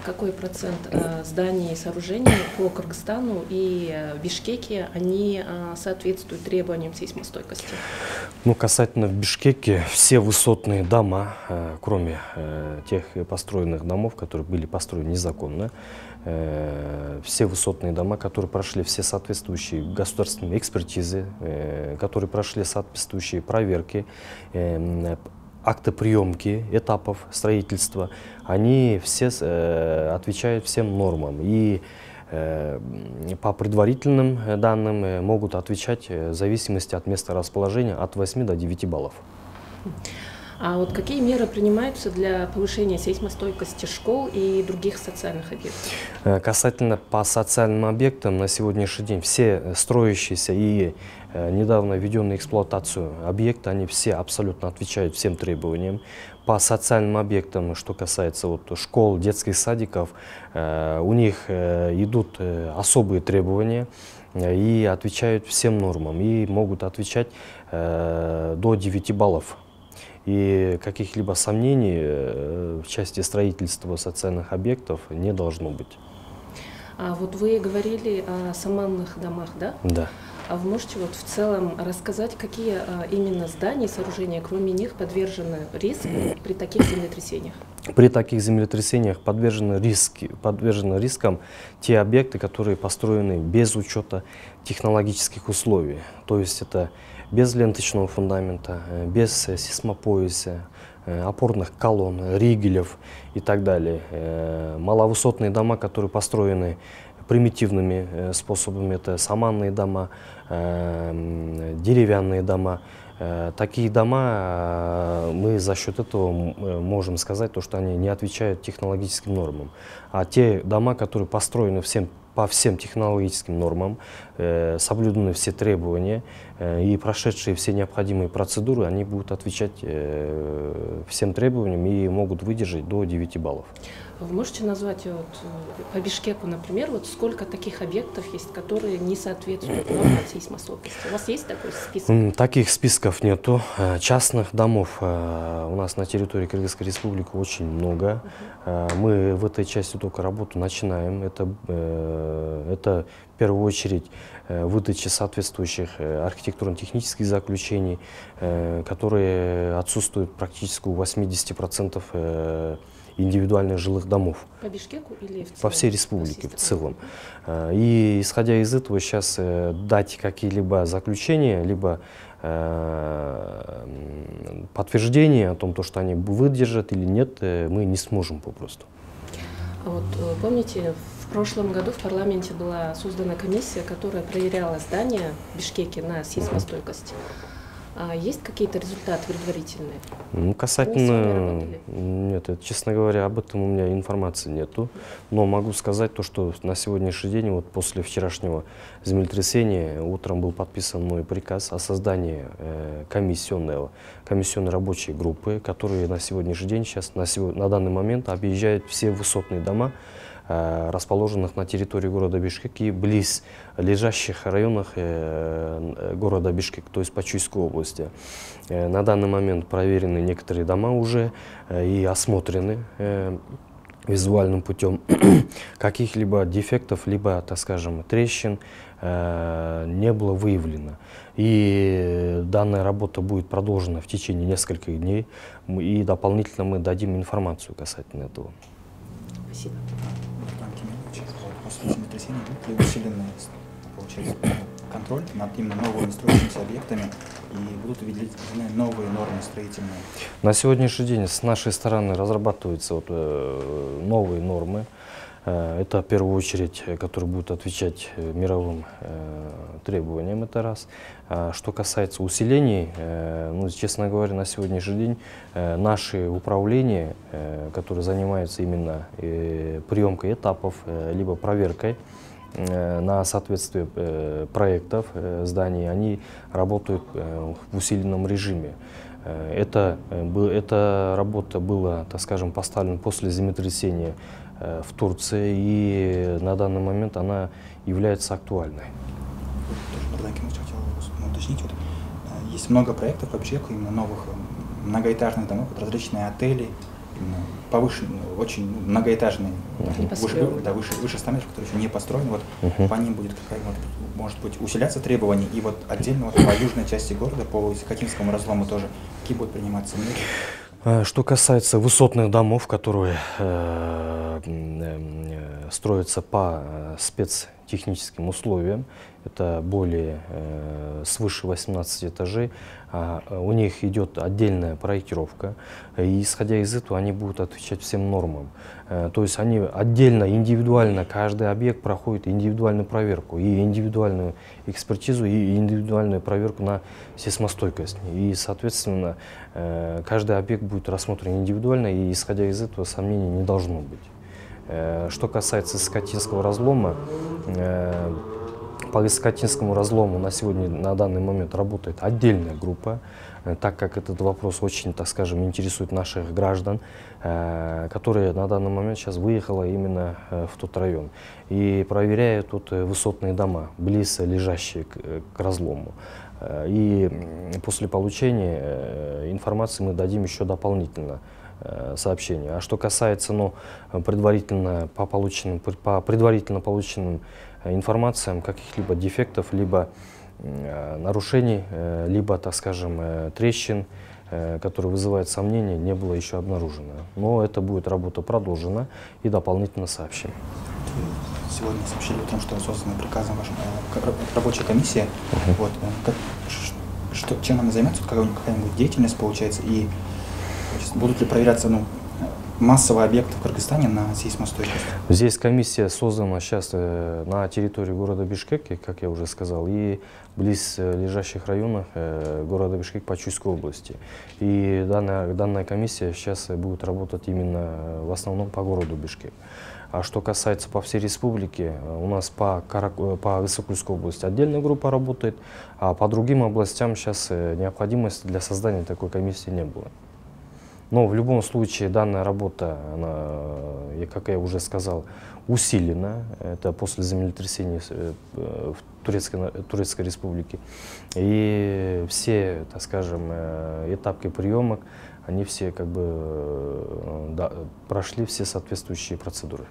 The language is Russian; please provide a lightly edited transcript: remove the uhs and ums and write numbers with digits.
Какой процент зданий и сооружений по Кыргызстану и Бишкеке они соответствуют требованиям сейсмостойкости? Ну, касательно в Бишкеке, все высотные дома, кроме тех построенных домов, которые были построены незаконно, все высотные дома, которые прошли все соответствующие государственные экспертизы, которые прошли соответствующие проверки, акты приемки этапов строительства, они все отвечают всем нормам. И по предварительным данным могут отвечать в зависимости от места расположения от 8 до 9 баллов. А вот какие меры принимаются для повышения сейсмостойкости школ и других социальных объектов? Касательно по социальным объектам, на сегодняшний день все строящиеся и недавно введенные в эксплуатацию объекты, они все абсолютно отвечают всем требованиям. По социальным объектам, что касается школ, детских садиков, у них идут особые требования и отвечают всем нормам, и могут отвечать до 9 баллов. И каких-либо сомнений в части строительства социальных объектов не должно быть. А вот вы говорили о саманных домах, да? Да. А вы можете вот в целом рассказать, какие именно здания и сооружения, кроме них, подвержены риску при таких землетрясениях? При таких землетрясениях подвержены рискам те объекты, которые построены без учета технологических условий. То есть это без ленточного фундамента, без сейсмопояса, опорных колонн, ригелев и так далее. Маловысотные дома, которые построены примитивными способами, это саманные дома, деревянные дома. Такие дома, мы за счет этого можем сказать, что они не отвечают технологическим нормам. А те дома, которые построены по всем технологическим нормам, соблюдены все требования и прошедшие все необходимые процедуры, они будут отвечать всем требованиям и могут выдержать до 9 баллов. Вы можете назвать по Бишкеку, например, сколько таких объектов есть, которые не соответствуют нормам сейсмостойкости? У вас есть такой список? Таких списков нету. Частных домов у нас на территории Кыргызской Республики очень много. Мы в этой части только работу начинаем. Это в первую очередь выдача соответствующих архитектурно-технических заключений, которые отсутствуют практически у 80% индивидуальных жилых домов. По Бишкеку или в целом? По всей республике в целом. И исходя из этого сейчас дать какие-либо заключения, либо подтверждение о том, что они выдержат или нет, мы не сможем попросту. А вот помните, в прошлом году в парламенте была создана комиссия, которая проверяла здания в Бишкеке на сейсмостойкость. Есть какие-то результаты предварительные? Ну, касательно... Нет, честно говоря, об этом у меня информации нету. Но могу сказать то, что на сегодняшний день, после вчерашнего землетрясения, утром был подписан мой приказ о создании комиссионной рабочей группы, которые на сегодняшний день, на данный момент объезжают все высотные дома, расположенных на территории города Бишкек и близ лежащих районах города Бишкек, то есть по Чуйской области. На данный момент проверены некоторые дома уже и осмотрены визуальным путем. Каких-либо дефектов, либо, так скажем, трещин не было выявлено. И данная работа будет продолжена в течение нескольких дней, и дополнительно мы дадим информацию касательно этого. Спасибо. После землетрясения будет ли усиленный, получается, контроль над именно новыми строящимися объектами и будут введены новые нормы строительные? На сегодняшний день с нашей стороны разрабатываются новые нормы. Это в первую очередь, которые будут отвечать мировым требованиям, это раз. Что касается усилений, честно говоря, на сегодняшний день наши управления, которые занимаются именно приемкой этапов, либо проверкой на соответствие проектов зданий, они работают в усиленном режиме. Эта работа была, так скажем, поставлена после землетрясения в Турции, и на данный момент она является актуальной. Хотел уточнить, есть много проектов по Бишкеку, именно новых многоэтажных домов, различные отели, повышенные, очень многоэтажные, Небоскребы. выше 100 метров, которые еще не построены, вот по ним будет может быть усиляться требования, и вот отдельно вот по южной части города, по Исакатинскому разлому тоже, какие будут приниматься меры? Что касается высотных домов, которые строятся по спецтехническим условиям, это более свыше 18 этажей, у них идет отдельная проектировка, и исходя из этого они будут отвечать всем нормам. То есть они отдельно, индивидуально, каждый объект проходит индивидуальную проверку, и индивидуальную экспертизу, и индивидуальную проверку на сейсмостойкость. И, соответственно, каждый объект будет рассмотрен индивидуально, и исходя из этого сомнений не должно быть. Что касается Исакатинского разлома, по Исакатинскому разлому на сегодня, на данный момент работает отдельная группа, так как этот вопрос очень, так скажем, интересует наших граждан, которые на данный момент сейчас выехала именно в тот район и проверяют тут высотные дома, близ лежащие к разлому. И после получения информации мы дадим еще дополнительно сообщение. А что касается предварительно полученным информациям каких-либо дефектов, либо нарушений, либо, так скажем, трещин, которые вызывают сомнения, не было еще обнаружено. Но это будет работа продолжена и дополнительно сообщим. Сегодня сообщили о том, что создана приказом рабочая комиссия. Вот, чем она займется, какая-нибудь деятельность получается, и будут ли проверяться массово объекты в Кыргызстане на сейсмостойкость? Здесь комиссия создана сейчас на территории города Бишкек, как я уже сказал, и близ лежащих районов города Бишкек по Чуйской области. И данная комиссия сейчас будет работать именно в основном по городу Бишкек. А что касается по всей республике, у нас по Исыкульской области отдельная группа работает, а по другим областям сейчас необходимости для создания такой комиссии не было. Но в любом случае данная работа, она, как я уже сказал, усилена. Это после землетрясения в Турецкой республике. И все, так скажем, этапы приемок, они все прошли все соответствующие процедуры.